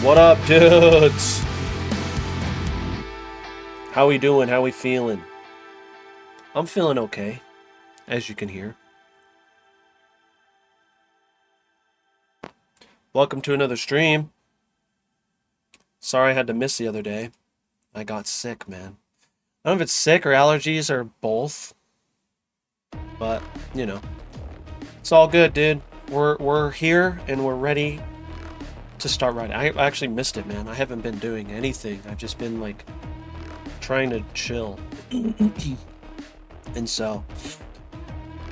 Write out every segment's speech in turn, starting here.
What up, dudes? How we doing? How we feeling? I'm feeling okay, as you can hear. Welcome to another stream. Sorry I had to miss the other day. I got sick, man. I don't know if it's sick or allergies or both. But, you know. It's all good, dude. We're here and we're ready to start writing. I actually missed it, man. I haven't been doing anything. I've just been like trying to chill. And so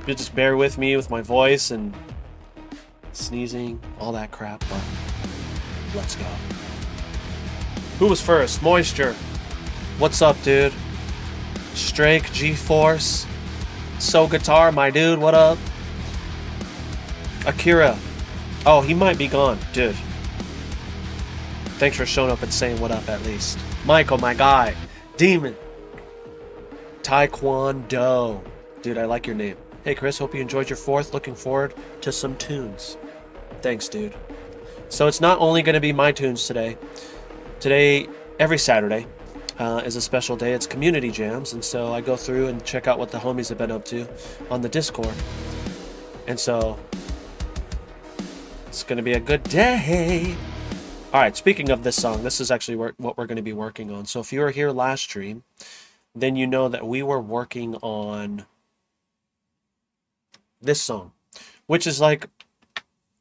you just bear with me with my voice and sneezing, all that crap, but let's go. Who was first? Moisture. What's up, dude? Strake, G-Force, So Guitar, my dude, what up? AXURE. Oh, he might be gone, dude. Thanks for showing up and saying what up at least. Michael, my guy. Demon. Taekwondo. Dude, I like your name. Hey, Chris, hope you enjoyed your 4th. Looking forward to some tunes. Thanks, dude. So it's not only going to be my tunes today. Today, every Saturday, is a special day. It's community jams, and so I go through and check out what the homies have been up to on the Discord. And so it's going to be a good day. All right, speaking of this song, this is actually what we're going to be working on. So if you were here last stream, then you know that we were working on this song, which is like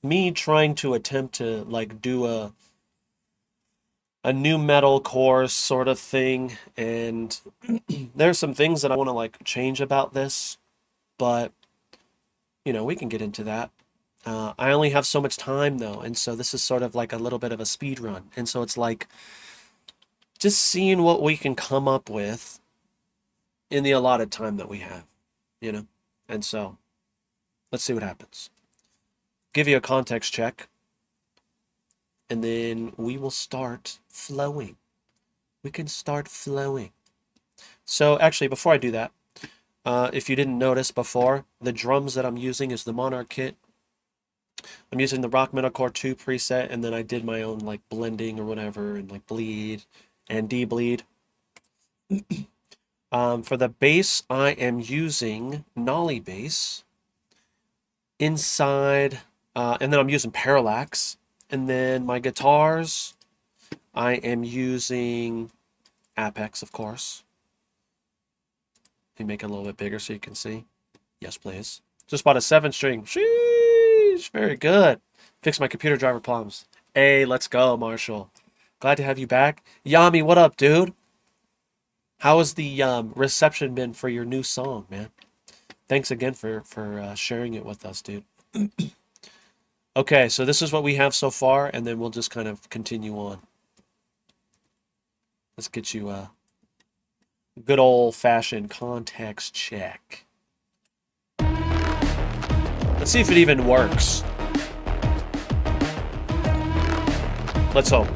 me trying to attempt to like do a new metal course sort of thing, and there's some things that I want to like change about this, but you know, we can get into that. I only have so much time though, and so this is sort of like a little bit of a speed run, and so it's like just seeing what we can come up with in the allotted time that we have, you know? And so let's see what happens. Give you a context check, and then we will start flowing. We can start flowing. So actually, before I do that, if you didn't notice before, the drums that I'm using is the Monarch kit. I'm using the Rock Metalcore 2 preset, and then I did my own like blending or whatever, and like bleed and de-bleed. For the bass, I am using Nolly bass inside, and then I'm using Parallax. And then my guitars, I am using Apex, of course. Let me make it a little bit bigger so you can see. Yes, please. Just bought a 7-string. Sheesh, very good. Fix my computer driver problems. Hey, let's go, Marshall. Glad to have you back. Yami, what up, dude? How has the reception been for your new song, man? Thanks again for sharing it with us, dude. Okay, so this is what we have so far, and then we'll just kind of continue on. Let's get you a good old-fashioned context check. Let's see if it even works. Let's hope.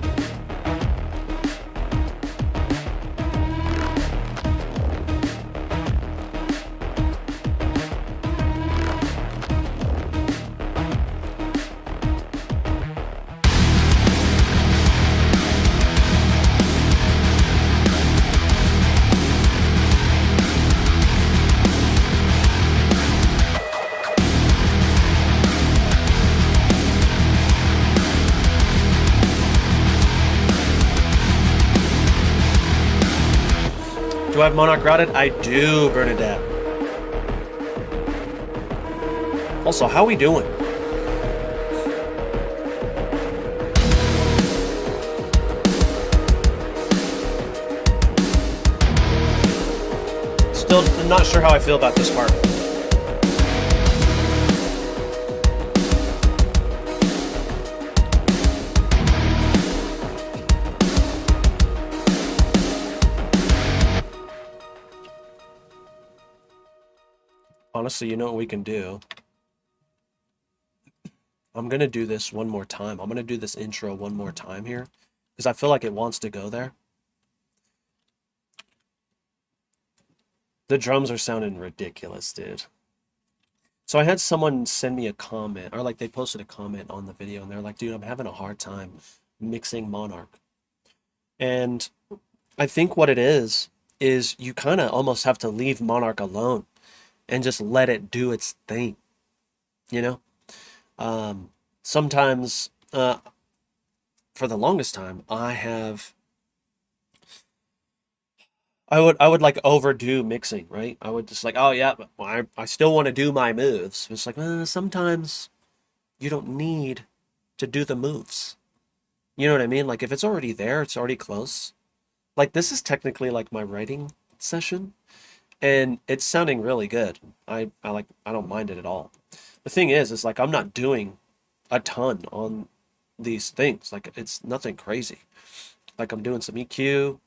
Do I have Monarch routed? I do, Bernadette. Also, how we doing? Still not sure how I feel about this part. Honestly, you know what we can do? I'm going to do this one more time. I'm going to do this intro one more time here, because I feel like it wants to go there. The drums are sounding ridiculous, dude. So I had someone send me a comment, or like they posted a comment on the video, and they're like, dude, I'm having a hard time mixing Monarch. And I think what it is you kind of almost have to leave Monarch alone and just let it do its thing, you know? Sometimes, for the longest time, I would like overdo mixing, right? I would just like, oh yeah, but I still want to do my moves. It's like, sometimes you don't need to do the moves. You know what I mean? Like if it's already there, it's already close. Like this is technically like my writing session, and it's sounding really good. I don't mind it at all. The thing is like I'm not doing a ton on these things. Like it's nothing crazy. Like I'm doing some EQ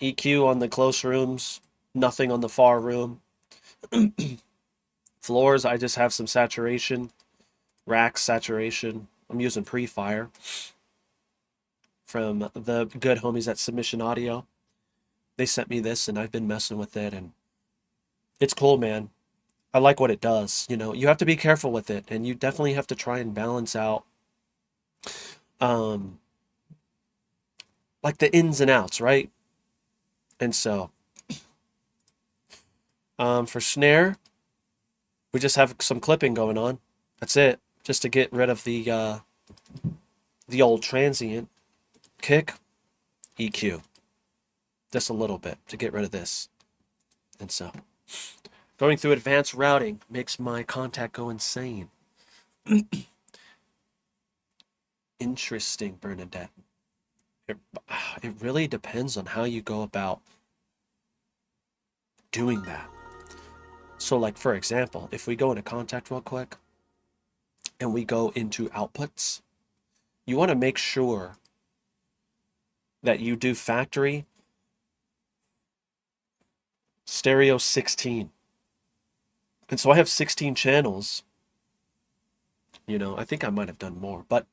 on the close rooms, nothing on the far room. Floors, I just have some saturation, rack saturation. I'm using pre-fire from the good homies at Submission Audio. They sent me this and I've been messing with it and it's cool, man. I like what it does. You know, you have to be careful with it and you definitely have to try and balance out um like the ins and outs, right? And so for snare, we just have some clipping going on. That's it. Just to get rid of the old transient. Kick, EQ. Just a little bit to get rid of this. And so going through advanced routing makes my contact go insane. Interesting, Bernadette. It really depends on how you go about doing that. So like for example, if we go into contact real quick and we go into outputs, you want to make sure that you do factory stereo 16. And so I have 16 channels. You know, I think I might have done more, but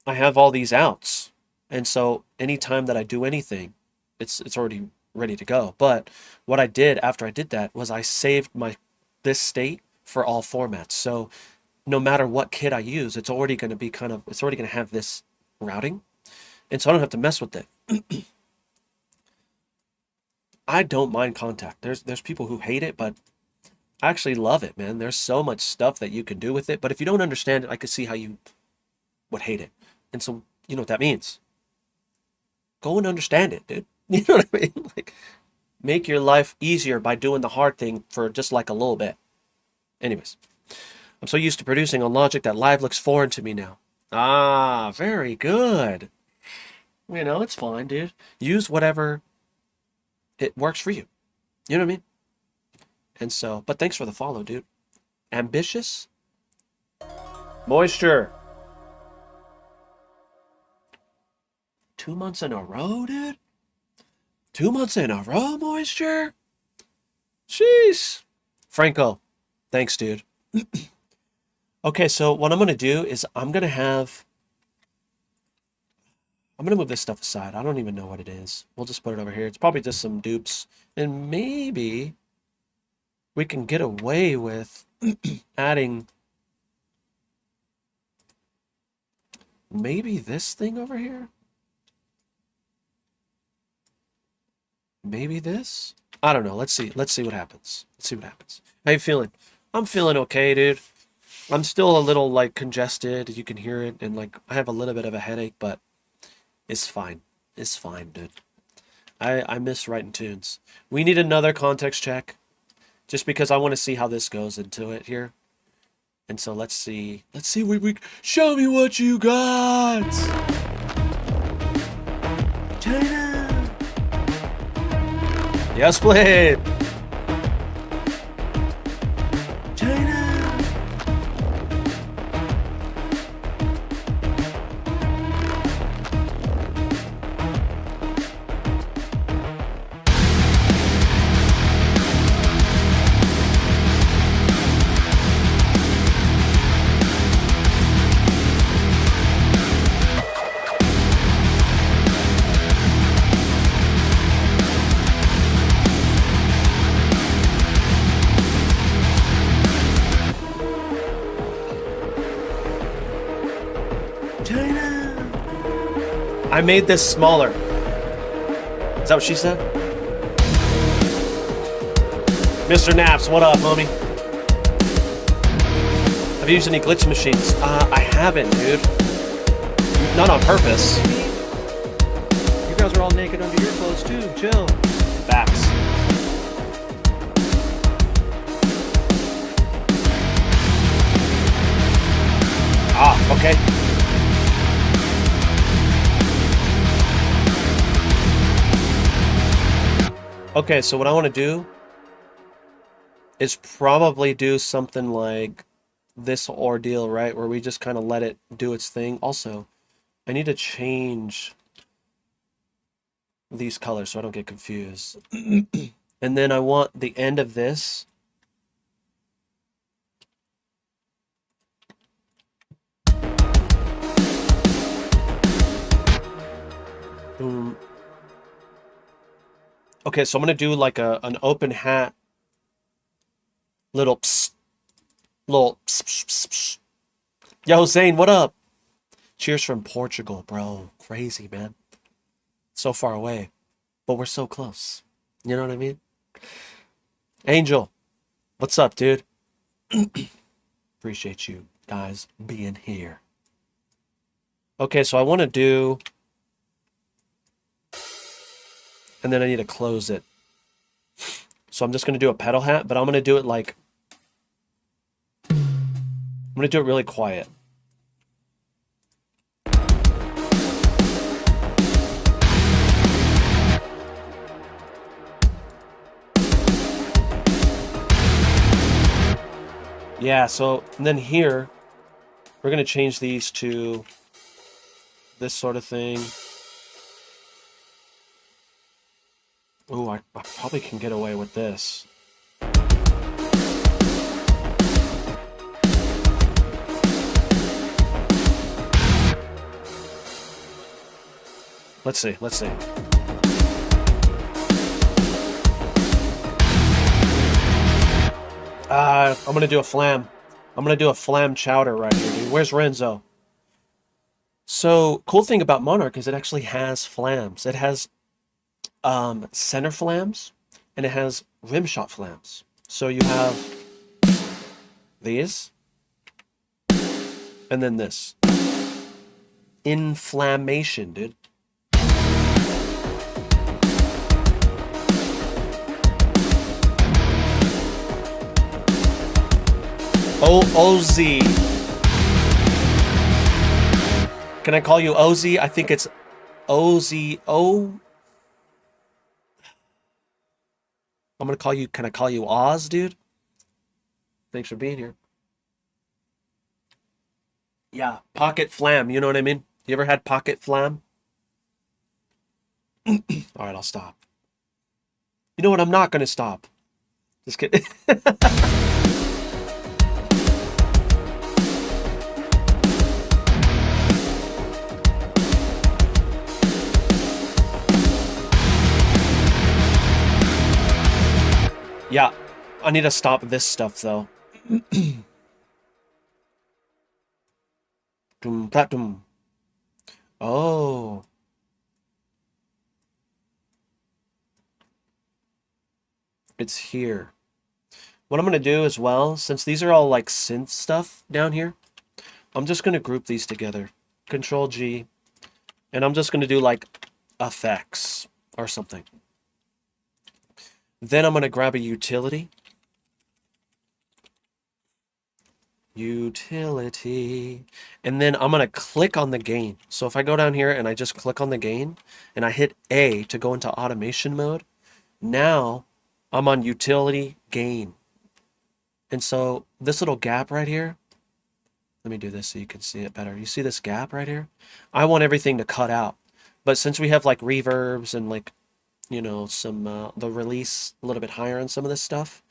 I have all these outs. And so anytime that I do anything, it's already ready to go. But what I did after I did that was I saved this state for all formats. So no matter what kit I use, it's already going to be it's already going to have this routing. And so I don't have to mess with it. I don't mind contact. There's people who hate it, but I actually love it, man. There's so much stuff that you can do with it. But if you don't understand it, I could see how you would hate it. And so, you know what that means. Go and understand it, dude. You know what I mean? Like, make your life easier by doing the hard thing for just like a little bit. Anyways, I'm so used to producing on Logic that Live looks foreign to me now. Ah, very good. You know, it's fine, dude. Use whatever it works for you. You know what I mean? And so, but thanks for the follow, dude. Ambitious? Moisture. 2 months in a row, dude? 2 months in a row, Moisture? Sheesh. Franco, thanks, dude. Okay, so what I'm going to do is I'm going to move this stuff aside. I don't even know what it is. We'll just put it over here. It's probably just some dupes. And maybe we can get away with adding maybe this thing over here. Maybe this? I don't know. Let's see. Let's see what happens. Let's see what happens. How you feeling? I'm feeling okay, dude. I'm still a little like congested. You can hear it. And like I have a little bit of a headache, but it's fine. It's fine, dude. I miss writing tunes. We need another context check just because I want to see how this goes into it here. And so let's see. Let's see. Show me what you got. China. Yes, please. China. I made this smaller. Is that what she said? Mr. Naps, what up, homie? Have you used any glitch machines? I haven't, dude. Not on purpose. You guys are all naked under your clothes too. Chill. Facts. Ah, okay. Okay, so what I want to do is probably do something like this ordeal, right? Where we just kind of let it do its thing. Also, I need to change these colors so I don't get confused. And then I want the end of this. Boom. Okay, so I'm gonna do like an open hat little psst, little psst, psst, psst, psst. Yo, Zane, what up? Cheers from Portugal, bro. Crazy, man. So far away, but we're so close. You know what I mean? Angel, what's up, dude? Appreciate you guys being here. Okay, so I want to do, and then I need to close it. So I'm just going to do a pedal hat, but I'm going to do it like, I'm going to do it really quiet. Yeah, so and then here, we're going to change these to this sort of thing. Ooh, I probably can get away with this. Let's see, let's see. I'm gonna do a flam. I'm gonna do a flam chowder right here, dude. Where's Renzo? So, cool thing about Monarch is it actually has flams. It has center flams, and it has rim shot flams. So you have these, and then this. Inflammation, dude. O-O-Z. Can I call you OZ? I think it's O-Z-O. I'm gonna call you, can I call you Oz, dude? Thanks for being here. Yeah, pocket flam, you know what I mean? You ever had pocket flam? All right, I'll stop. You know what? I'm not gonna stop. Just kidding. Yeah, I need to stop this stuff though. Oh. It's here. What I'm going to do as well, since these are all like synth stuff down here, I'm just going to group these together. Control G. And I'm just going to do like effects or something. Then I'm going to grab a utility. Utility. And then I'm going to click on the gain. So if I go down here and I just click on the gain and I hit A to go into automation mode, now I'm on utility gain. And so this little gap right here, let me do this so you can see it better. You see this gap right here? I want everything to cut out. But since we have like reverbs and like, you know, some the release a little bit higher on some of this stuff,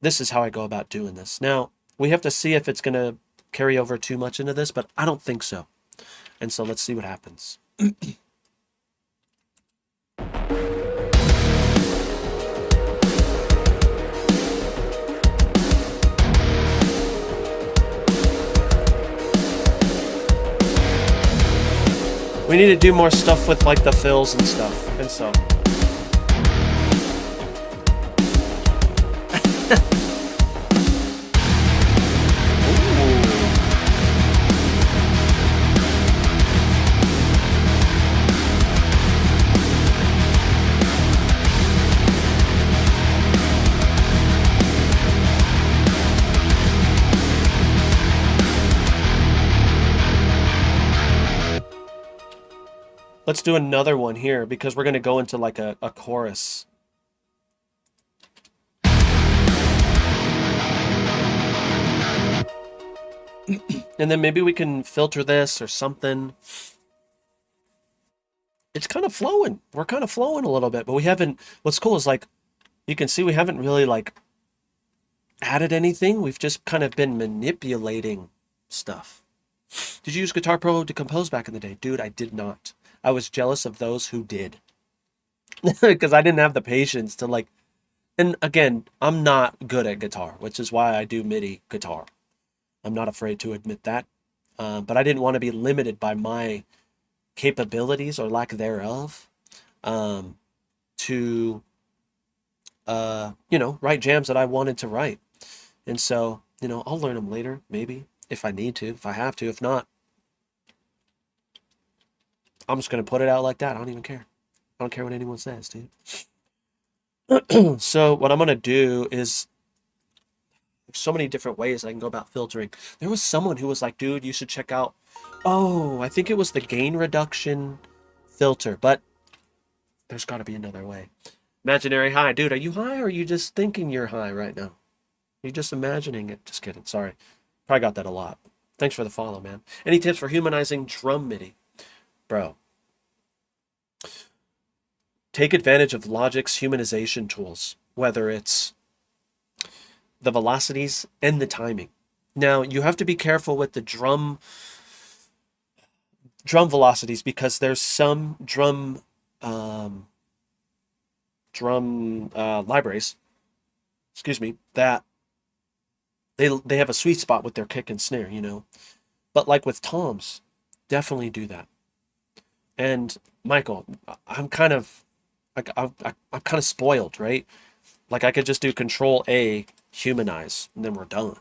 this is how I go about doing this. Now, we have to see if it's going to carry over too much into this, but I don't think so. And so let's see what happens. We need to do more stuff with like the fills and stuff. And so. Let's do another one here because we're going to go into like a chorus. And then maybe we can filter this or something. It's kind of flowing. We're kind of flowing a little bit, but we haven't. What's cool is like, you can see we haven't really like added anything. We've just kind of been manipulating stuff. Did you use Guitar Pro to compose back in the day? Dude, I did not. I was jealous of those who did. Because I didn't have the patience to like, and again, I'm not good at guitar, which is why I do MIDI guitar. I'm not afraid to admit that. But I didn't want to be limited by my capabilities or lack thereof to, write jams that I wanted to write. And so, I'll learn them later, maybe, if I need to, if I have to. If not, I'm just going to put it out like that. I don't even care. I don't care what anyone says, dude. So what I'm going to do is, there's so many different ways I can go about filtering. There was someone who was like, dude, you should check out, I think it was the gain reduction filter, but there's got to be another way. Imaginary high. Dude, are you high or are you just thinking you're high right now? You're just imagining it. Just kidding. Sorry. Probably got that a lot. Thanks for the follow, man. Any tips for humanizing drum MIDI? Bro. Take advantage of Logic's humanization tools, whether it's the velocities and the timing. Now, you have to be careful with the drum velocities because there's some drum libraries, that they have a sweet spot with their kick and snare, But like with toms, definitely do that. And Michael, I'm kind of spoiled, right? Like I could just do Control A, humanize, and then we're done.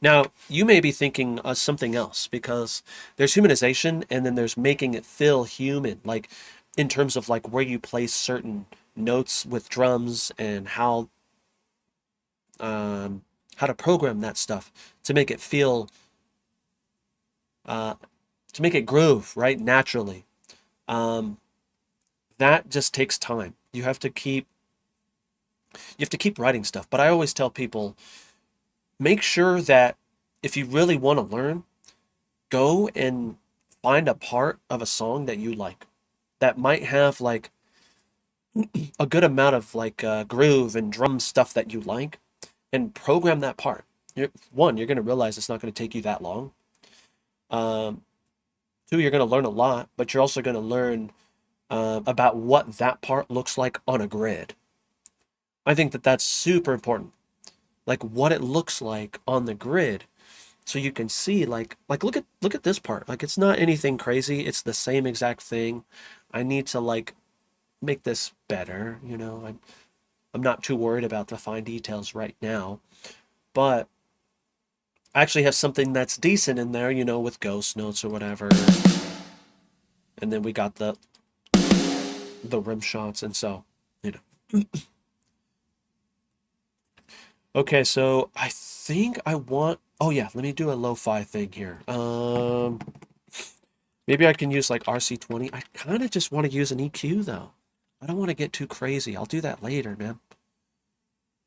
Now, you may be thinking of something else because there's humanization and then there's making it feel human, like in terms of like where you place certain notes with drums and how to program that stuff to make it feel to make it groove, right? Naturally. That just takes time. You have to keep writing stuff. But I always tell people, make sure that if you really want to learn, go and find a part of a song that you like that might have like a good amount of like groove and drum stuff that you like and program that part. You're going to realize it's not going to take you that long. Two, you're going to learn a lot, but you're also going to learn about what that part looks like on a grid. I think that that's super important. Like what it looks like on the grid, so you can see like look at this part. Like it's not anything crazy. It's the same exact thing. I need to like make this better. I'm not too worried about the fine details right now, but I actually have something that's decent in there. With ghost notes or whatever, and then we got the rim shots, and so Okay, so I think I want, oh yeah, let me do a lo-fi thing here. Maybe I can use like RC20. I kind of just want to use an EQ though. I don't want to get too crazy. I'll do that later, man.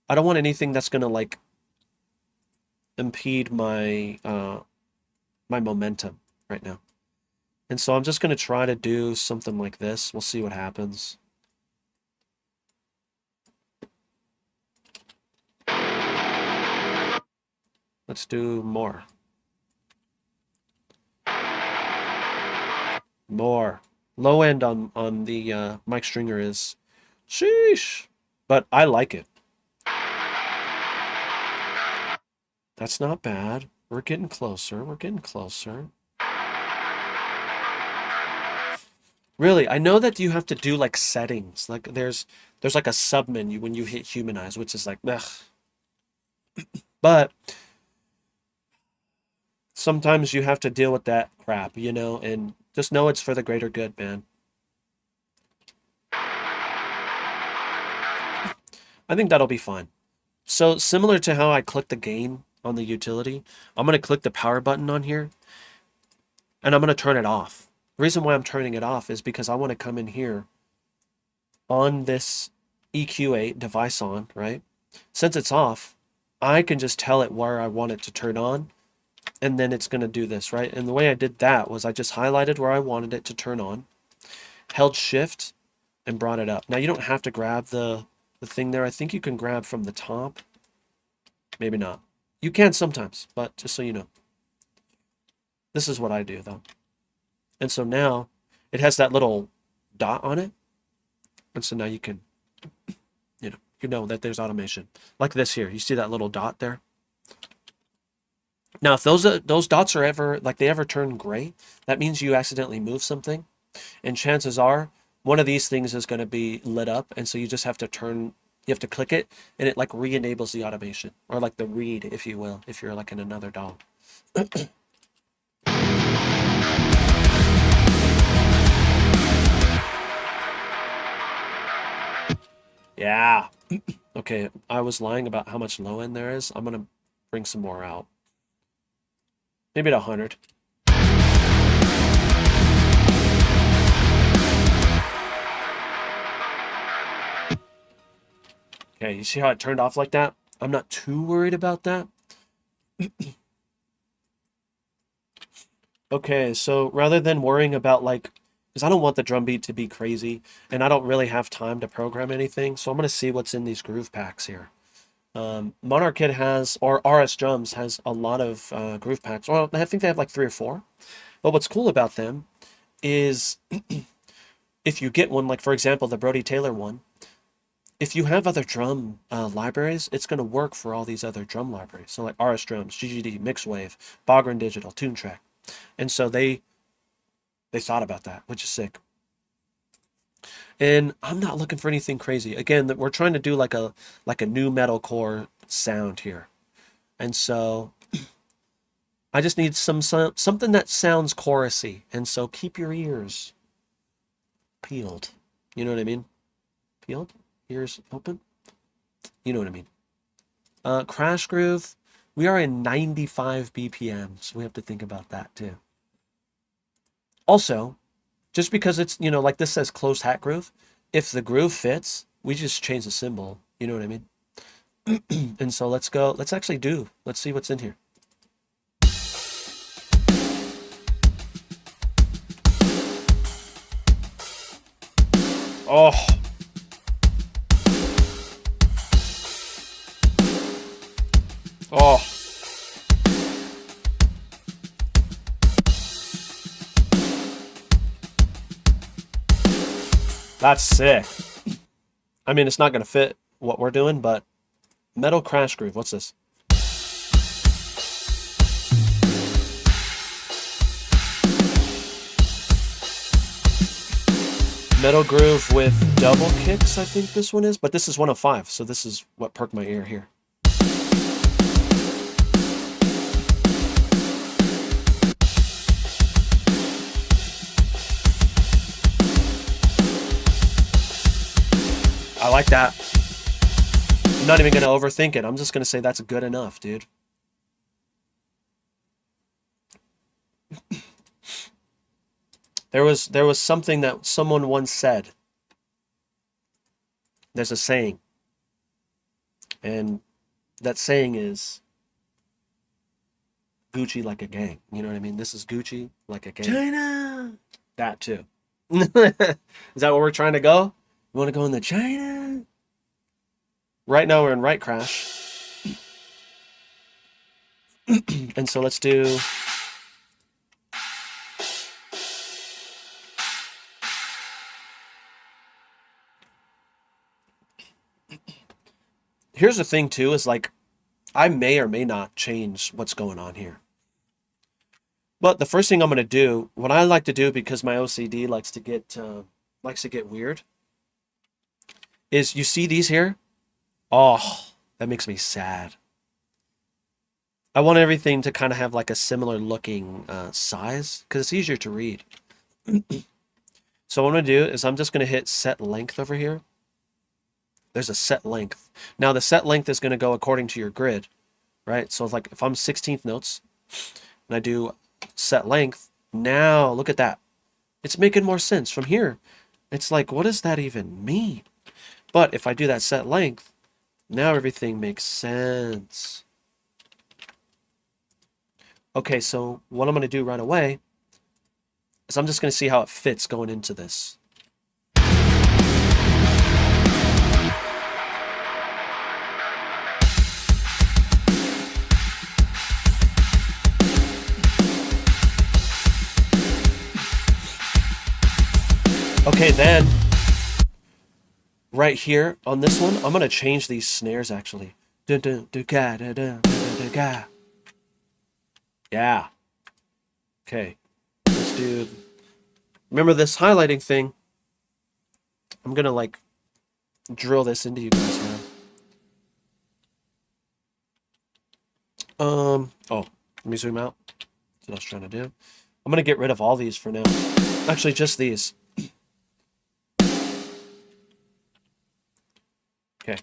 I don't want anything that's gonna like impede my my momentum right now. And so I'm just gonna try to do something like this. We'll see what happens. Let's do more. More. Low end on the mic stringer is sheesh, but I like it. That's not bad. We're getting closer. We're getting closer. Really, I know that you have to do like settings. Like there's like a sub menu when you hit humanize, which is like, ugh. But sometimes you have to deal with that crap, you know, and just know it's for the greater good, man. I think that'll be fine. So similar to how I click the gain on the utility, I'm going to click the power button on here and I'm going to turn it off. The reason why I'm turning it off is because I want to come in here on this EQ8 device on, right? Since it's off, I can just tell it where I want it to turn on, and then it's going to do this, right? And the way I did that was I just highlighted where I wanted it to turn on, held shift, and brought it up. Now you don't have to grab the thing there. I think you can grab from the top. Maybe not. You can sometimes, but just so you know. This is what I do though. And so now it has that little dot on it. And so now you can, you know that there's automation. Like this here. You see that little dot there? Now, if those dots are ever, like they ever turn gray, that means you accidentally move something. And chances are one of these things is going to be lit up. And so you just have to you have to click it and it like re-enables the automation, or like the read, if you will, if you're like in another DAW. Yeah. Okay, I was lying about how much low end there is. I'm going to bring some more out. Maybe at 100. Okay, you see how it turned off like that? I'm not too worried about that. Okay, so rather than worrying about like, because I don't want the drum beat to be crazy, and I don't really have time to program anything, so I'm going to see what's in these groove packs here. Monarch Kid has, or RS Drums has a lot of groove packs. Well, I think they have like 3 or 4. But what's cool about them is if you get one, like for example, the Brody Taylor one, if you have other drum libraries, it's going to work for all these other drum libraries. So like RS Drums, GGD, Mixwave, Bogren Digital, TuneTrack. And so they thought about that, which is sick. And I'm not looking for anything crazy. Again, we're trying to do like a new metalcore sound here. And so I just need something that sounds chorusy. And so keep your ears peeled. You know what I mean? Peeled? Ears open? You know what I mean. Crash groove. We are in 95 BPM, so we have to think about that too. Also, just because it's, you know, like this says closed hat groove, if the groove fits, we just change the symbol. You know what I mean? And so let's go, let's see what's in here. Oh. Oh. That's sick. I mean, it's not going to fit what we're doing, but metal crash groove. What's this? Metal groove with double kicks, I think this one is, but this is 105, so this is what perked my ear here. I like that. I'm not even going to overthink it. I'm just going to say that's good enough, dude. There was something that someone once said. There's a saying. And that saying is Gucci like a gang. You know what I mean? This is Gucci like a gang. China! That too. Is that where we're trying to go? You want to go in the China? Right now we're in right crash. And so let's do... Here's the thing too, is like, I may or may not change what's going on here. But the first thing I'm gonna do, what I like to do because my OCD likes to get weird, is you see these here? Oh, that makes me sad. I want everything to kind of have like a similar looking size because it's easier to read. So what I'm gonna do is I'm just gonna hit set length over here. There's a set length. Now the set length is gonna go according to your grid, right? So it's like if I'm 16th notes and I do set length, now look at that. It's making more sense from here. It's like, what does that even mean? But if I do that set length, now everything makes sense. Okay, so what I'm going to do right away is I'm just going to see how it fits going into this. Okay, then, right here on this one, I'm going to change these snares actually. Dun, dun, dun, ga, dun, dun, dun, dun, ga. Yeah. Okay, let's do... Remember this highlighting thing? I'm going to like drill this into you guys now. Oh, let me zoom out. That's what I was trying to do. I'm going to get rid of all these for now. Actually, just these. Okay.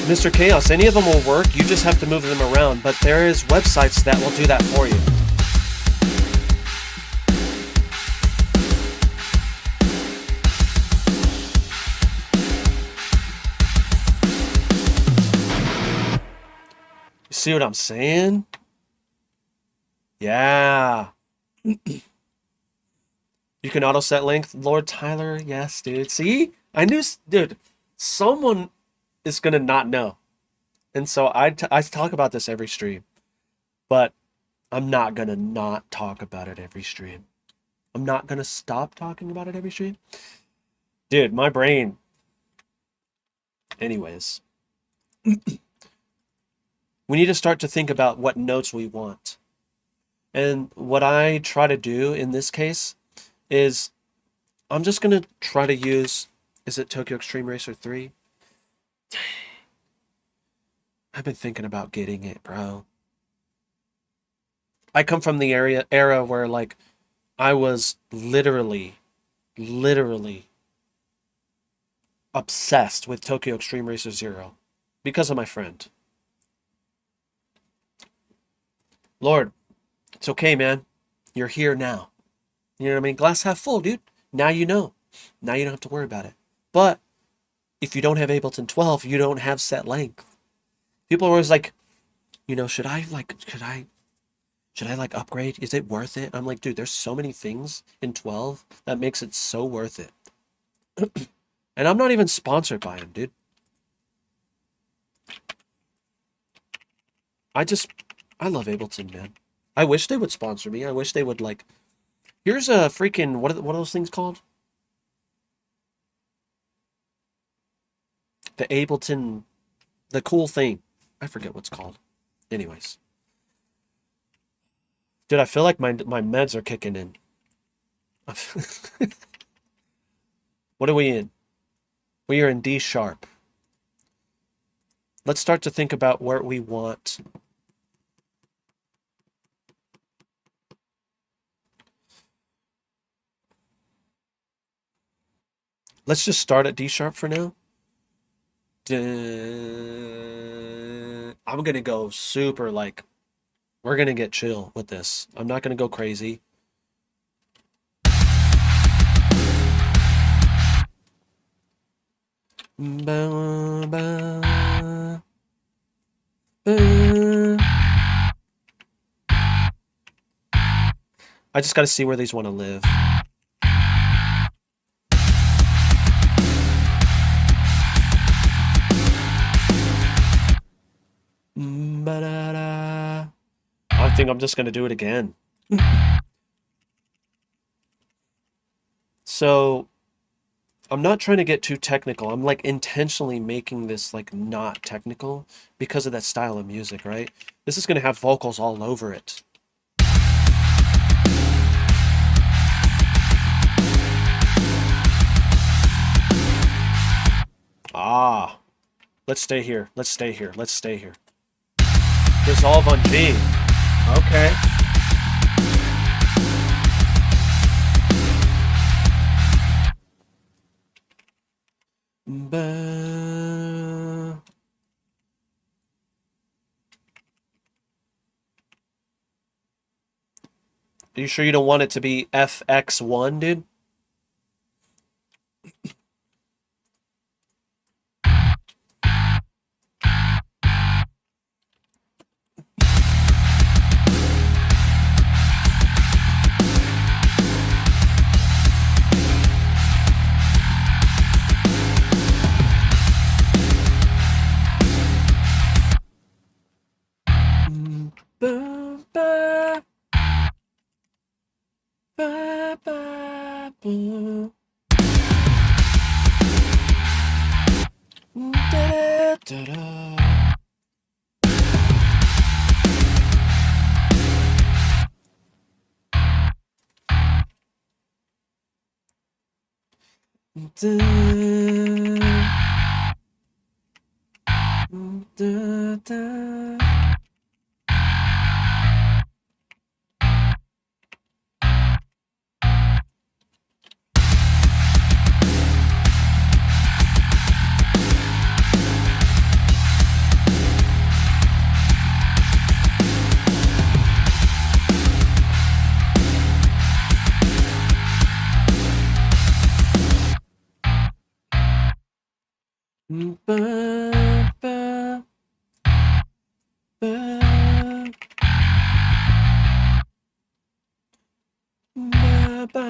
Mr. Chaos, any of them will work. You just have to move them around. But there is websites that will do that for you. You see what I'm saying? Yeah. You can auto set length. Lord Tyler, yes, dude. See? I knew, dude, someone is going to not know. And so I talk about this every stream. But I'm not going to not talk about it every stream. I'm not going to stop talking about it every stream. Dude, my brain. Anyways. We need to start to think about what notes we want. And what I try to do in this case is I'm just going to try to use, is it Tokyo Extreme Racer 3? I've been thinking about getting it, bro. I come from the era where like I was literally obsessed with Tokyo Extreme Racer 0 because of my friend. Lord, it's okay, man. You're here now. You know what I mean? Glass half full, dude. Now you know. Now you don't have to worry about it. But if you don't have Ableton 12, you don't have set length. People are always like, you know, should I like upgrade? Is it worth it? I'm like, dude, there's so many things in 12 that makes it so worth it. And I'm not even sponsored by him, dude. I love Ableton, man. I wish they would sponsor me. I wish they would like, here's a freaking, what are those things called? The Ableton, the cool thing. I forget what's called. Anyways. Dude, I feel like my meds are kicking in. What are we in? We are in D sharp. Let's start to think about where we want. Let's just start at D sharp for now. I'm gonna go super like, we're gonna get chill with this. I'm not gonna go crazy. I just gotta see where these want to live. I think I'm just gonna do it again. So I'm not trying to get too technical. I'm like intentionally making this like not technical because of that style of music, right? This is going to have vocals all over it. Ah, let's stay here. Let's stay here. Let's stay here. Dissolve on G. Okay. Are you sure you don't want it to be FX1, dude? Ba, ba, ba, ba, ba. Da, da, da. Da, da, da. Ba, ba, ba, ba, ba.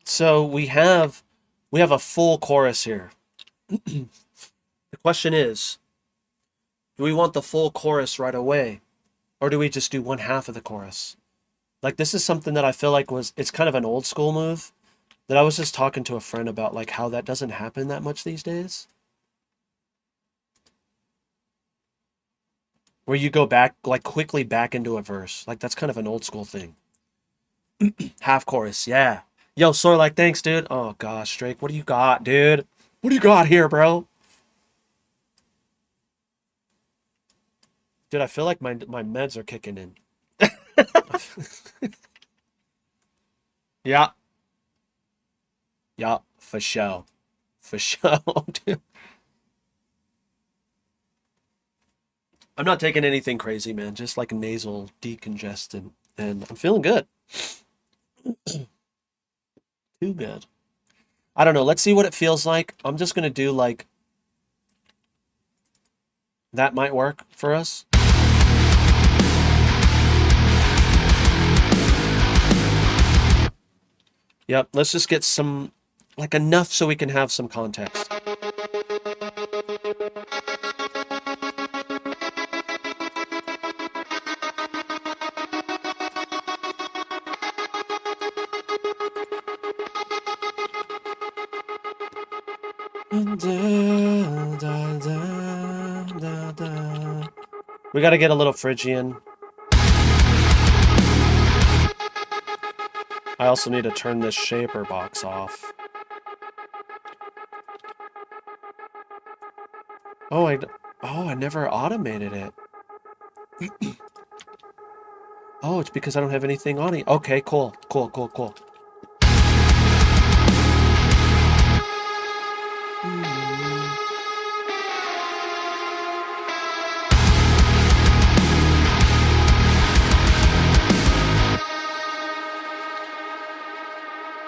So we have a full chorus here. The question is, do we want the full chorus right away, or do we just do one half of the chorus? Like this is something that I feel like it's kind of an old school move that I was just talking to a friend about, like how that doesn't happen that much these days. Where you go back, like quickly back into a verse. Like that's kind of an old school thing. Half chorus, yeah. Yo, sort like, thanks, dude. Oh gosh, Drake, what do you got, dude? What do you got here, bro? Dude, I feel like my meds are kicking in. Yeah, yeah, for sure, for sure, dude. I'm not taking anything crazy, man. Just like nasal decongestant, and I'm feeling good. Too good. I don't know. Let's see what it feels like. I'm just gonna do like that might work for us. Yep, let's just get some, like enough so we can have some context. We gotta get a little Phrygian. I also need to turn this shaper box off. Oh, I never automated it. Oh, it's because I don't have anything on it. Okay, cool, cool, cool, cool.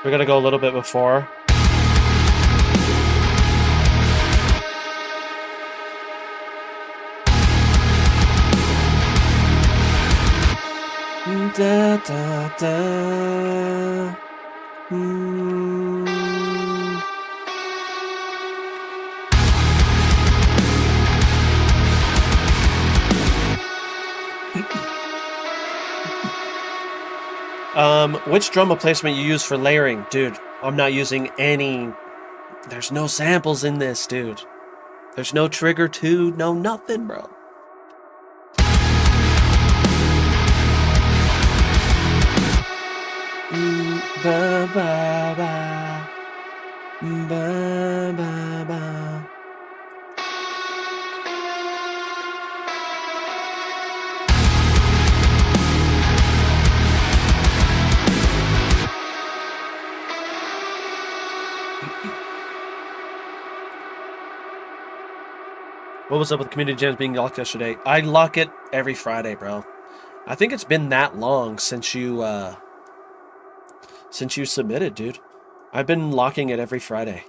We're gonna go a little bit before. da, da. Mm. Which drum replacement you use for layering? Dude, I'm not using any. There's no samples in this, dude. There's no trigger two, no nothing, bro. Ba ba ba. Ba ba ba. What was up with community jams being locked yesterday? I lock it every Friday, bro. I think it's been that long since you submitted, dude. I've been locking it every Friday.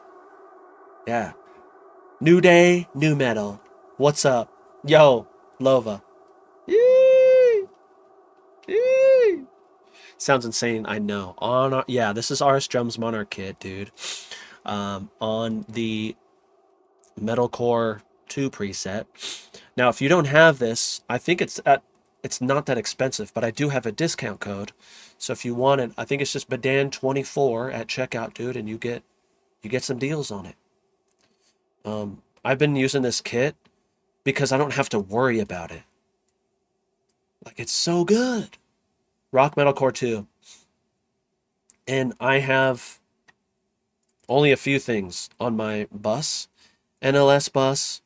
Yeah. New day, new metal. What's up? Yo, Lova. Yee! Yee! Sounds insane, I know. Yeah, this is RS Drums Monarch kit, dude. On the Metalcore 2 preset. Now, if you don't have this, I think it's not that expensive, but I do have a discount code. So if you want it, I think it's just Badan24 at checkout, dude, and you get some deals on it. I've been using this kit because I don't have to worry about it. Like, it's so good. Rock Metalcore 2. And I have only a few things on my bus. NLS bus,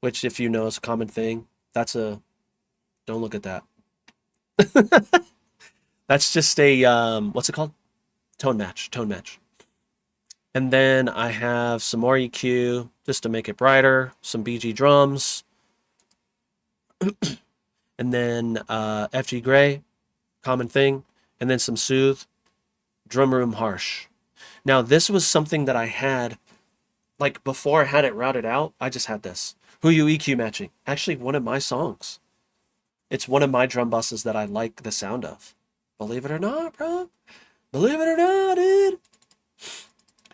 which, if you know, is a common thing. That's a... Don't look at that. That's just a, what's it called? Tone match. And then I have some more EQ, just to make it brighter. Some BG drums. And then FG Gray, common thing. And then some Soothe. Drum Room Harsh. Now, this was something that I had, like, before I had it routed out, I just had this. Who You EQ Matching. Actually, one of my songs. It's one of my drum buses that I like the sound of. Believe it or not, bro. Believe it or not, dude.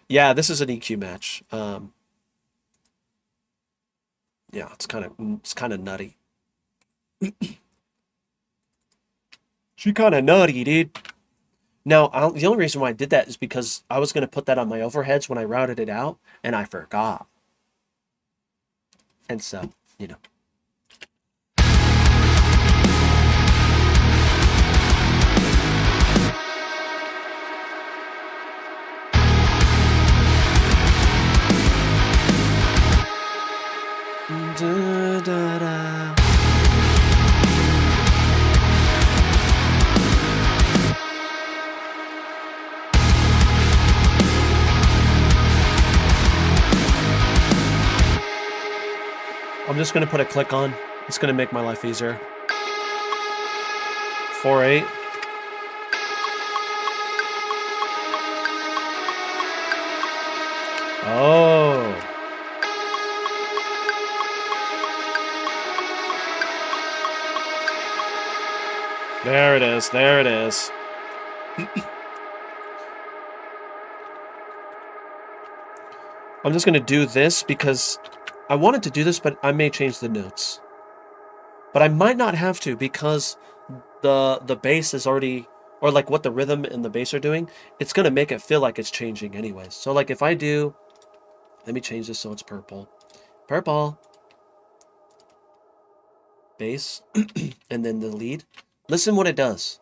Yeah, this is an EQ match. Yeah, it's kind of nutty. She kind of nutty, dude. Now, the only reason why I did that is because I was going to put that on my overheads when I routed it out, and I forgot. And so, you know. Da, da, da. I'm just going to put a click on. It's going to make my life easier. 4/8. Oh. There it is. There it is. I'm just going to do this because I wanted to do this, but I may change the notes. But I might not have to because the bass is already, or like what the rhythm and the bass are doing, it's going to make it feel like it's changing anyways. So like if I do, let me change this so it's purple. Purple. Bass. And then the lead. Listen what it does.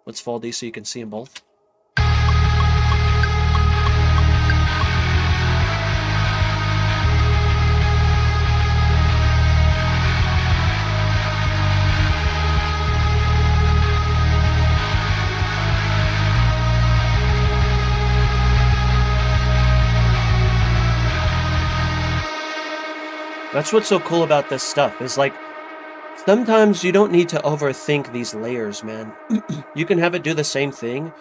Let's fall D so you can see them both. That's what's so cool about this stuff, is like, sometimes you don't need to overthink these layers, man. You can have it do the same thing,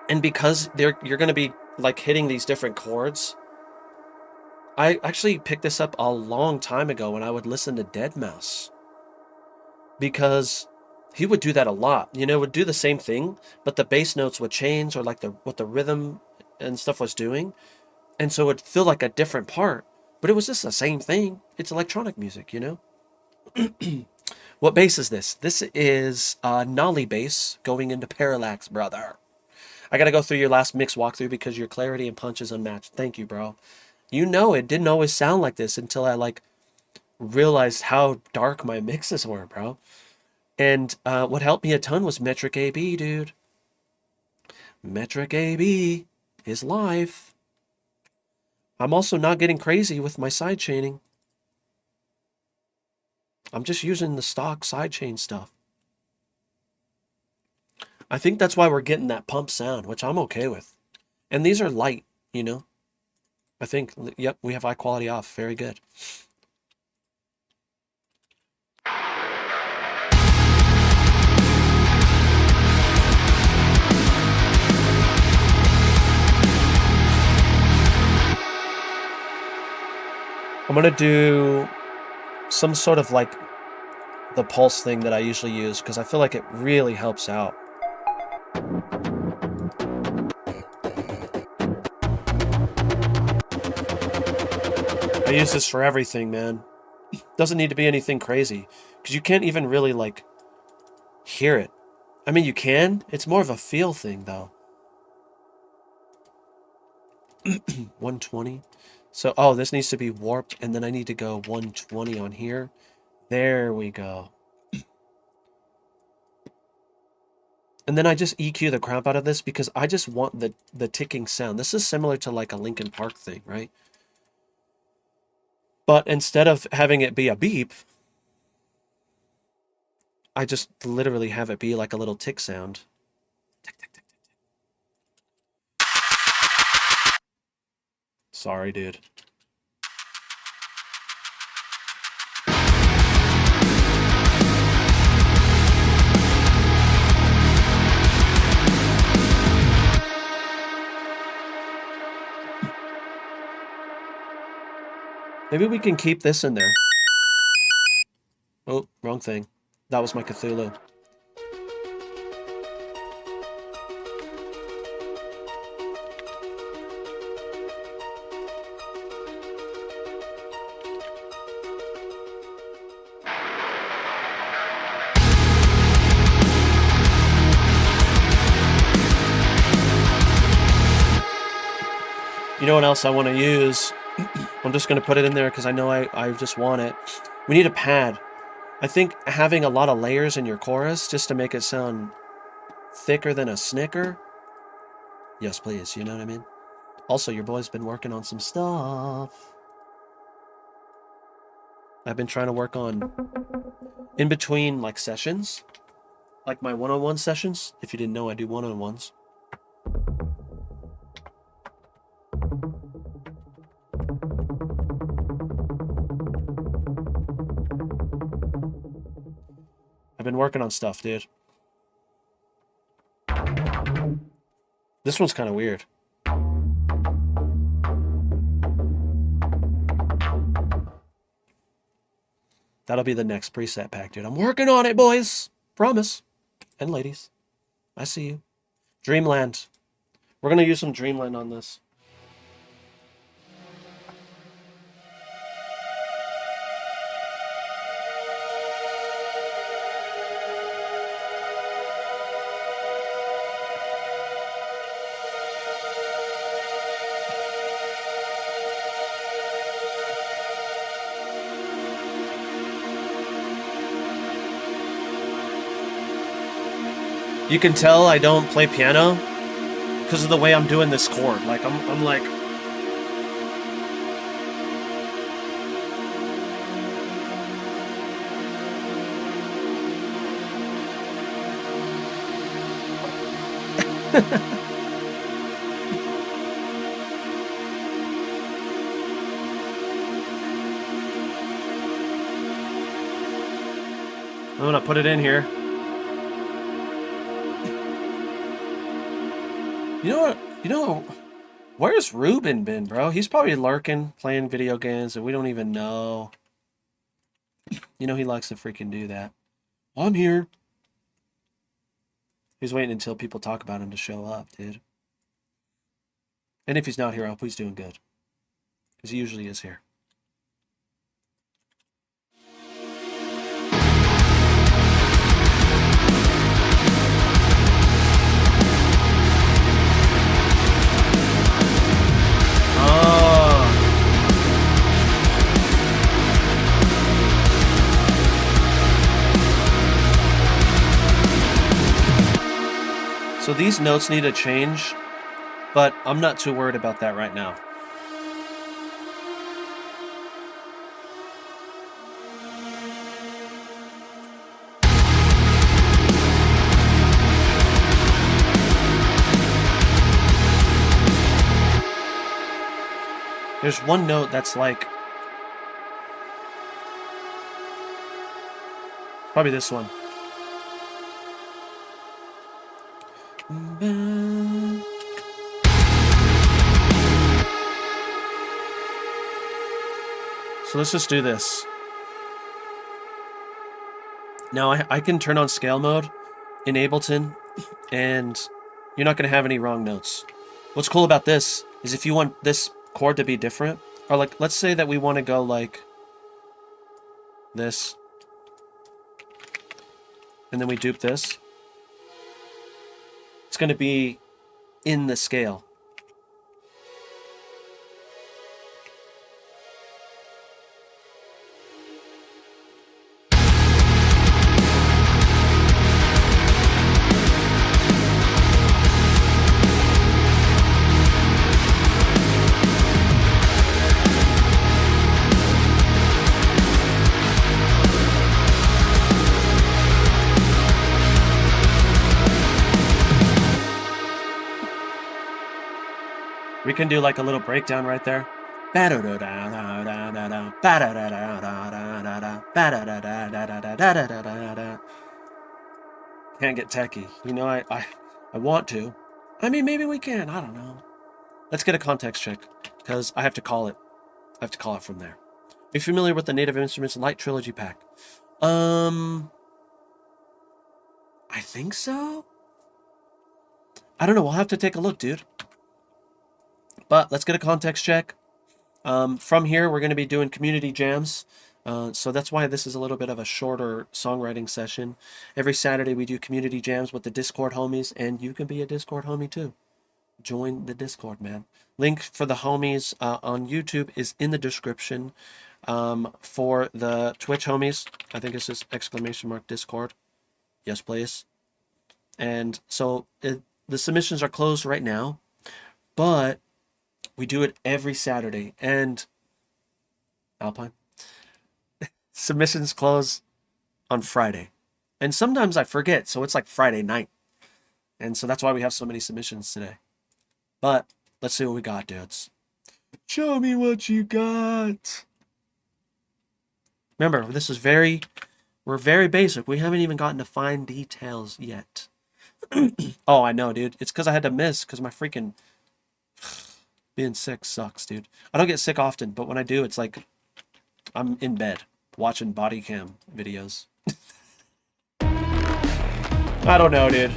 and because you're going to be like hitting these different chords. I actually picked this up a long time ago when I would listen to Deadmau5. Because he would do that a lot. You know, would do the same thing, but the bass notes would change, or like the what the rhythm and stuff was doing, and so it would feel like a different part. But it was just the same thing. It's electronic music, you know. What bass is this? This is Nolly bass going into Parallax, brother. I gotta go through your last mix walkthrough because your clarity and punch is unmatched. Thank you, bro. You know, it didn't always sound like this until I like realized how dark my mixes were, bro. And what helped me a ton was Metric AB, dude. Metric AB is life. I'm also not getting crazy with my side chaining. I'm just using the stock sidechain stuff. I think that's why we're getting that pump sound, which I'm okay with. And these are light, you know? I think, yep, we have high quality off. Very good. I'm going to do some sort of like the pulse thing that I usually use because I feel like it really helps out. I use this for everything, man. Doesn't need to be anything crazy because you can't even really like hear it. I mean, you can. It's more of a feel thing though. 120. So, oh, this needs to be warped, and then I need to go 120 on here. There we go. And then I just EQ the crap out of this because I just want the ticking sound. This is similar to like a Linkin Park thing, right? But instead of having it be a beep, I just literally have it be like a little tick sound. Tick, tick, tick, tick. Sorry, dude. Maybe we can keep this in there. Oh, wrong thing. That was my Cthulhu. You know what else I want to use? I'm just going to put it in there because I know I just want it. We need a pad. I think having a lot of layers in your chorus just to make it sound thicker than a snicker. Yes, please. You know what I mean? Also, your boy's been working on some stuff. I've been trying to work on in between like sessions, like my one-on-one sessions. If you didn't know, I do one-on-ones. I've been working on stuff, dude. This one's kind of weird. That'll be the next preset pack, dude. I'm working on it, boys. Promise. And ladies. I see you. Dreamland. We're going to use some Dreamland on this. You can tell I don't play piano because of the way I'm doing this chord. Like I'm like I'm gonna put it in here. You know what? You know, where's Ruben been, bro? He's probably lurking, playing video games, and we don't even know. You know he likes to freaking do that. I'm here. He's waiting until people talk about him to show up, dude. And if he's not here, I hope he's doing good. Because he usually is here. So these notes need to change, but I'm not too worried about that right now. There's one note that's like, probably this one. So let's just do this. Now I can turn on scale mode in Ableton, and you're not going to have any wrong notes. What's cool about this is if you want this chord to be different, or like, let's say that we want to go like this, and then we dupe this, it's going to be in the scale. We can do like a little breakdown right there. Can't get techie. You know, I want to. I mean, maybe we can. I don't know. Let's get a context check, because I have to call it. I have to call it from there. Are you familiar with the Native Instruments Light Trilogy pack? I think so. I don't know. We'll have to take a look, dude. But let's get a context check. From here, we're going to be doing community jams. So that's why this is a little bit of a shorter songwriting session. Every Saturday, we do community jams with the Discord homies, and you can be a Discord homie too. Join the Discord, man. Link for the homies on YouTube is in the description. For the Twitch homies, I think it's just !Discord. Yes, please. And so the submissions are closed right now, but we do it every Saturday. And Alpine, submissions close on Friday. And sometimes I forget, so it's like Friday night. And so that's why we have so many submissions today. But let's see what we got, dudes. Show me what you got. Remember, we're very basic. We haven't even gotten to fine details yet. Oh, I know, dude. It's because I had to miss, because my freaking... Being sick sucks, dude. I don't get sick often, but when I do, it's like I'm in bed watching body cam videos. I don't know, dude.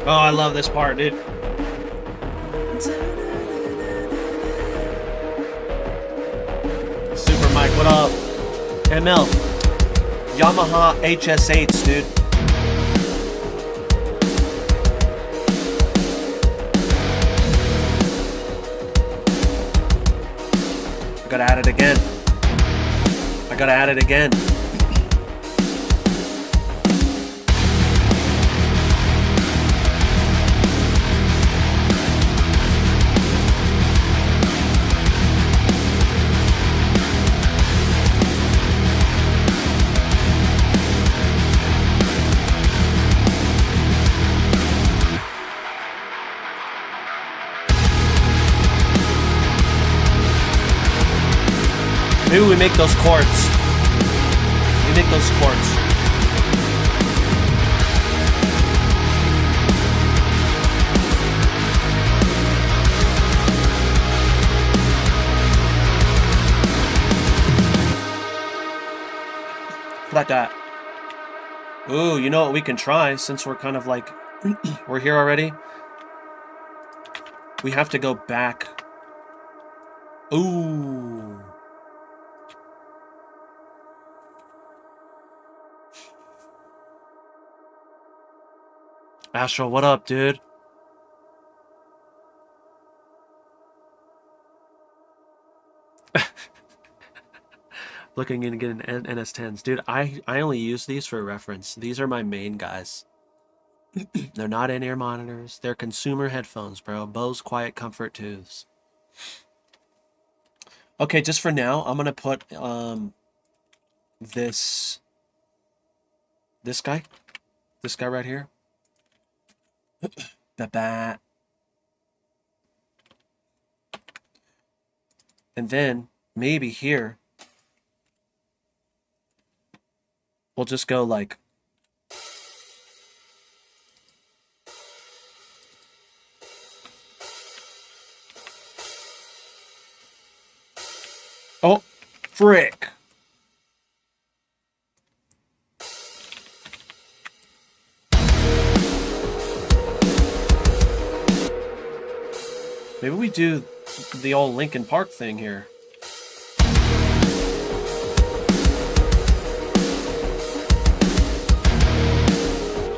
Oh, I love this part, dude. Super Mike, what up? ML. Yamaha HS8s, dude. I gotta add it again. I gotta add it again. Maybe we make those chords. We make those chords. Like that. Ooh, you know what we can try since we're kind of like, we're here already? We have to go back. Ooh. Astral, what up, dude? Looking into getting NS10s. Dude, I only use these for reference. These are my main guys. They're not in-ear monitors. They're consumer headphones, bro. Bose Quiet Comfort 2s. Okay, just for now, I'm gonna put this guy right here. Ba-ba. And then maybe here we'll just go like oh, frick. Maybe we do the old Linkin Park thing here.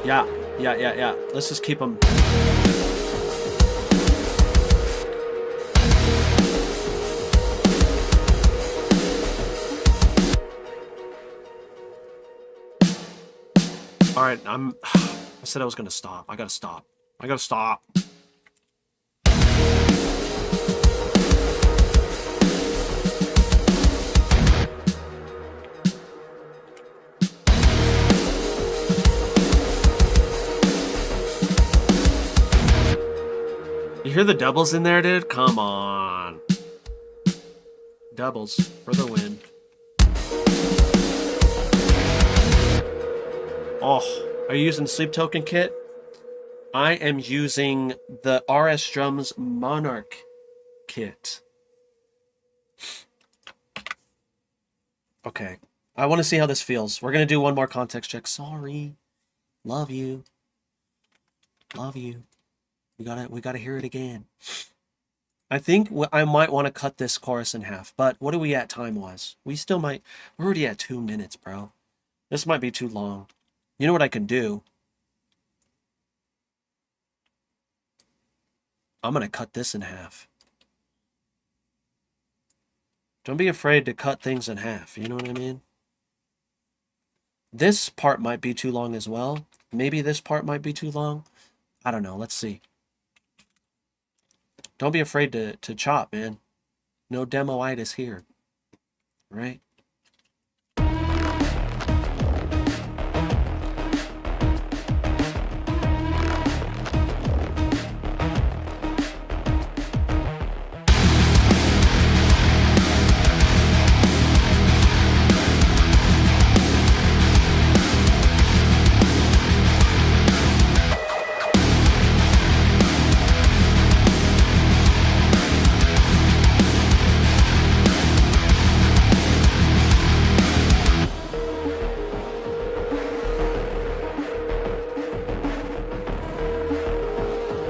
Yeah. Let's just keep them. All right, I said I was gonna stop. I gotta stop. You hear the doubles in there, dude? Come on. Doubles for the win. Oh, are you using Sleep Token Kit? I am using the RS Drums Monarch Kit. Okay. I want to see how this feels. We're going to do one more context check. Sorry. Love you. We gotta hear it again. I think I might want to cut this chorus in half, but what are we at time-wise? We still might... We're already at 2 minutes, bro. This might be too long. You know what I can do? I'm gonna cut this in half. Don't be afraid to cut things in half, you know what I mean? This part might be too long as well. Maybe this part might be too long. I don't know, let's see. Don't be afraid to chop, man. No demo-itis here. Right?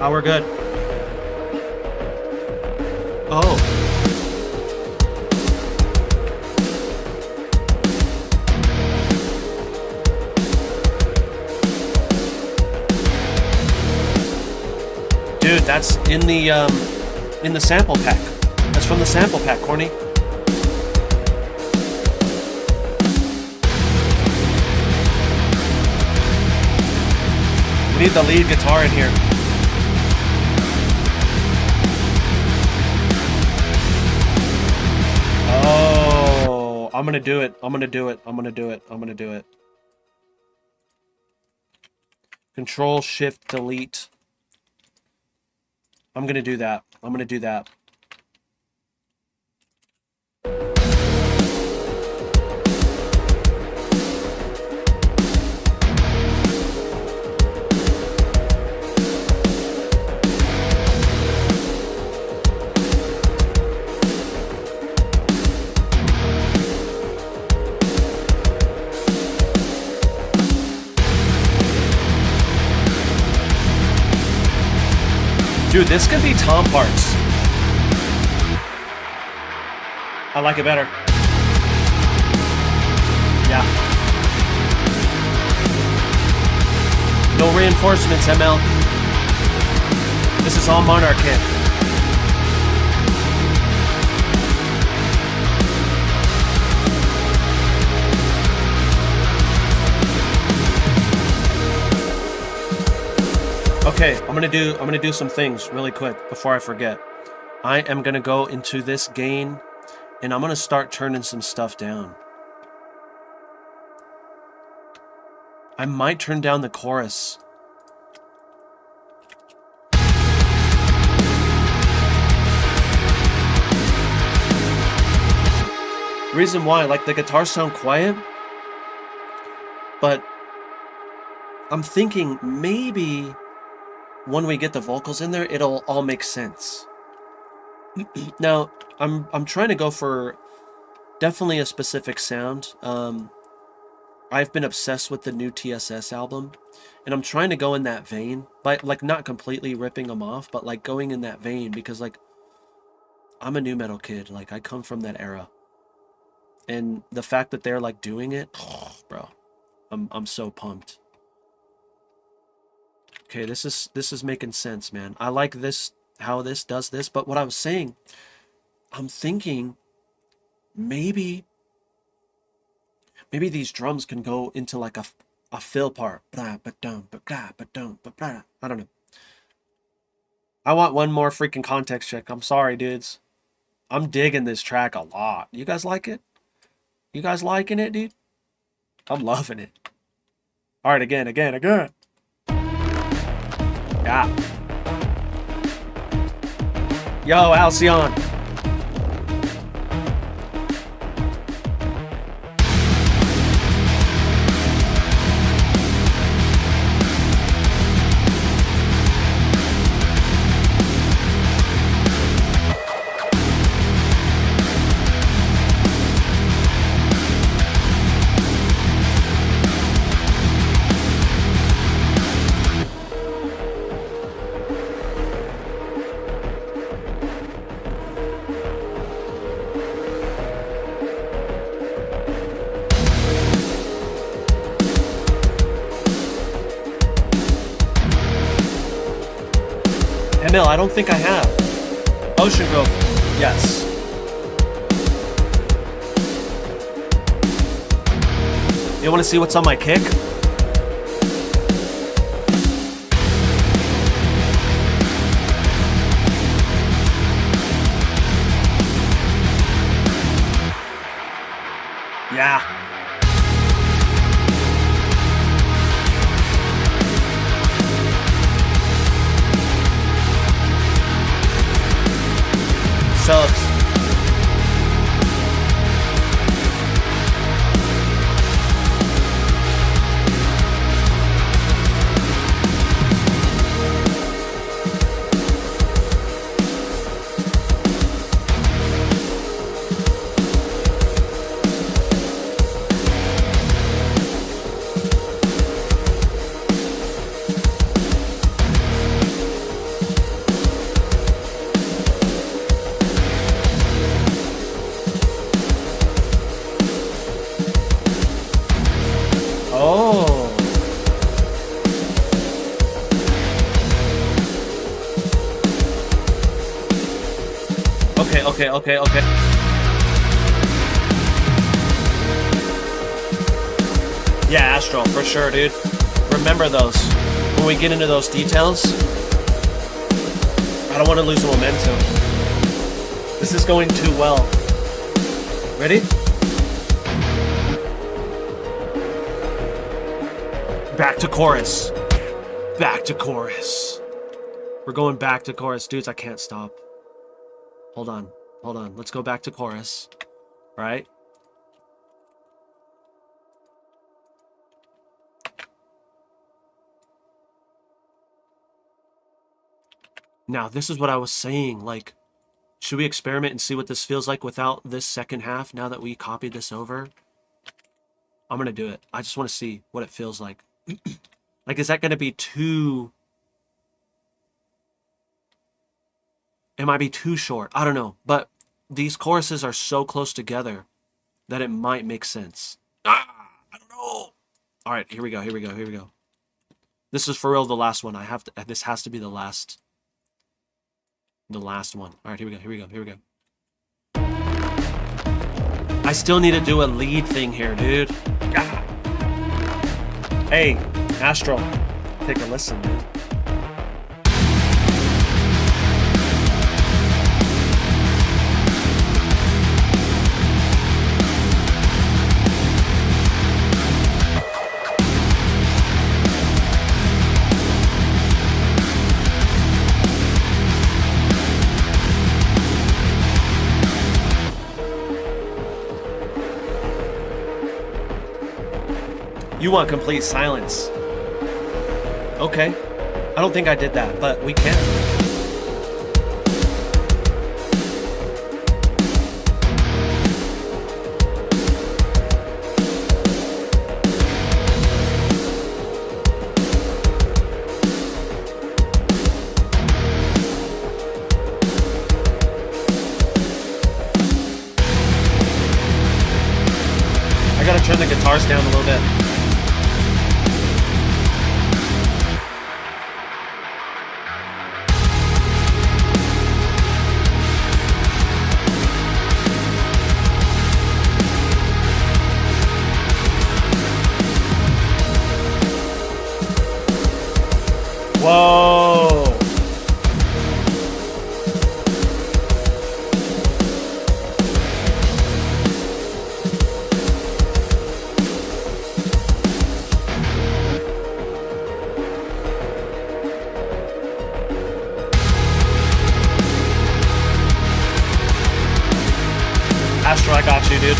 Oh, we're good. Oh. Dude, that's in the sample pack. That's from the sample pack, Corny. We need the lead guitar in here. Oh, I'm gonna do it. Control Shift Delete. I'm gonna do that. Dude, this could be tom parts. I like it better. Yeah. No reinforcements, ML. This is all Monarch kit. Okay, I'm gonna do some things really quick before I forget. I am gonna go into this gain and I'm gonna start turning some stuff down. I might turn down the chorus. Reason why, like, the guitars sound quiet, but I'm thinking maybe when we get the vocals in there, it'll all make sense. Now, I'm trying to go for definitely a specific sound. I've been obsessed with the new TSS album, and I'm trying to go in that vein, but like not completely ripping them off, but like going in that vein because like I'm a new metal kid, like I come from that era, and the fact that they're like doing it, bro, I'm so pumped. Okay, this is making sense, man. I like this, how this does this, but what I was saying, I'm thinking maybe these drums can go into like a fill part. I don't know. I want one more freaking context check. I'm sorry, dudes. I'm digging this track a lot. You guys like it? You guys liking it, dude? I'm loving it. All right, again. Yeah. Yo, Alcyon. Emil, I don't think I have. Ocean Grove, yes. You want to see what's on my kick? Yeah. Subs. Okay. Yeah, Astral, for sure, dude. Remember those. When we get into those details, I don't want to lose momentum. This is going too well. Ready? Back to chorus. Back to chorus. We're going back to chorus. Dudes, I can't stop. Hold on. Let's go back to chorus. Right? Now, this is what I was saying. Like, should we experiment and see what this feels like without this second half now that we copied this over? I'm going to do it. I just want to see what it feels like. Like, is that going to be too... It might be too short. I don't know. But these choruses are so close together that it might make sense. I don't know. All right, here we go. Here we go. Here we go. This is for real the last one. I have to. This has to be the last. The last one. All right, here we go. Here we go. Here we go. I still need to do a lead thing here, dude. Hey, Astro, take a listen, dude. You want complete silence. Okay. I don't think I did that, but we can. I gotta turn the guitars down a little bit. Whoa! Astro, I got you, dude.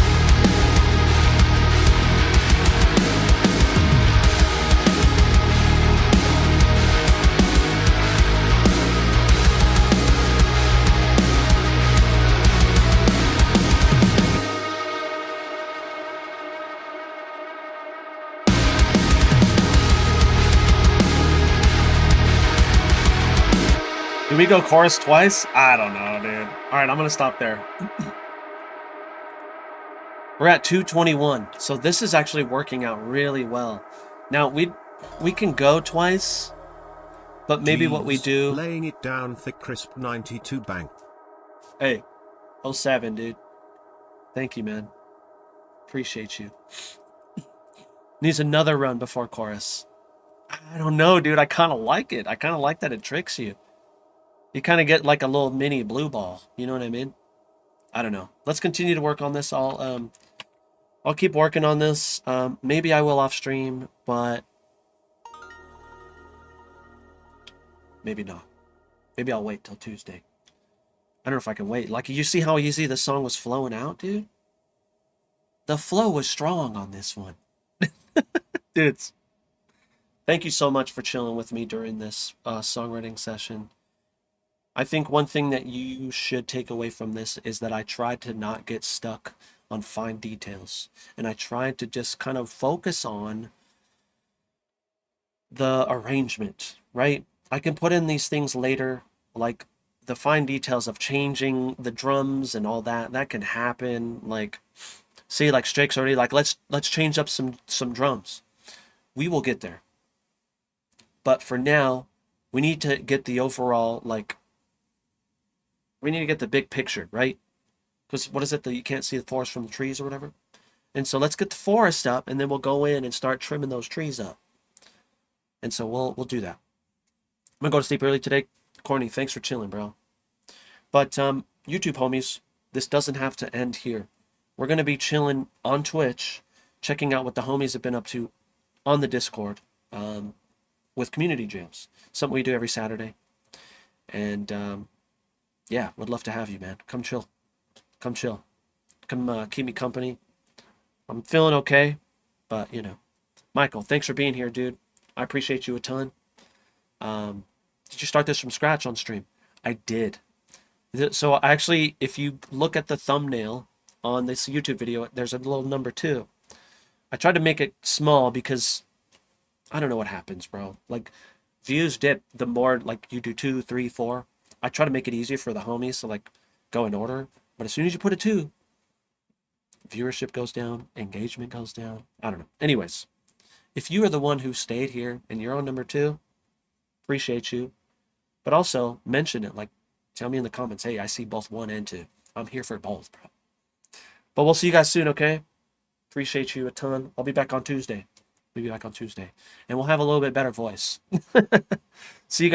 Did we go chorus twice? I don't know, dude. All right, I'm gonna stop there. We're at 221, so this is actually working out really well. Now we can go twice, but maybe what we do. Laying it down thick, crisp 92 bank. Hey, 07, dude. Thank you, man. Appreciate you. Needs another run before chorus. I don't know, dude. I kind of like it. I kind of like that it tricks you. You kind of get like a little mini blue ball. You know what I mean? I don't know. Let's continue to work on this. I'll keep working on this. Maybe I will off stream, but maybe not. Maybe I'll wait till Tuesday. I don't know if I can wait. Like, you see how easy the song was flowing out, dude? The flow was strong on this one. Dudes, thank you so much for chilling with me during this songwriting session. I think one thing that you should take away from this is that I tried to not get stuck on fine details. And I tried to just kind of focus on the arrangement, right? I can put in these things later, like the fine details of changing the drums and all that. That can happen. Like, see, like Strake's already like, let's change up some drums. We will get there. But for now, we need to get the overall, like, we need to get the big picture, right? Because what is it that you can't see the forest from the trees or whatever? And so let's get the forest up, and then we'll go in and start trimming those trees up. And so we'll do that. I'm gonna go to sleep early today. Corny, thanks for chilling, bro. But YouTube homies, this doesn't have to end here. We're gonna be chilling on Twitch, checking out what the homies have been up to on the Discord, with community jams. Something we do every Saturday. And yeah, would love to have you, man. Come chill. Come chill. Come keep me company. I'm feeling okay, but you know. Michael, thanks for being here, dude. I appreciate you a ton. Did you start this from scratch on stream? I did. So actually, if you look at the thumbnail on this YouTube video, there's a little number 2. I tried to make it small because I don't know what happens, bro. Like, views dip the more like you do 2, 3, 4. I try to make it easier for the homies to like go in order. But as soon as you put a 2, viewership goes down, engagement goes down. I don't know. Anyways, if you are the one who stayed here and you're on number 2, appreciate you. But also mention it. Like, tell me in the comments, hey, I see both 1 and 2. I'm here for both, bro. But we'll see you guys soon, okay? Appreciate you a ton. I'll be back on Tuesday. We'll be back on Tuesday. And we'll have a little bit better voice. See you guys.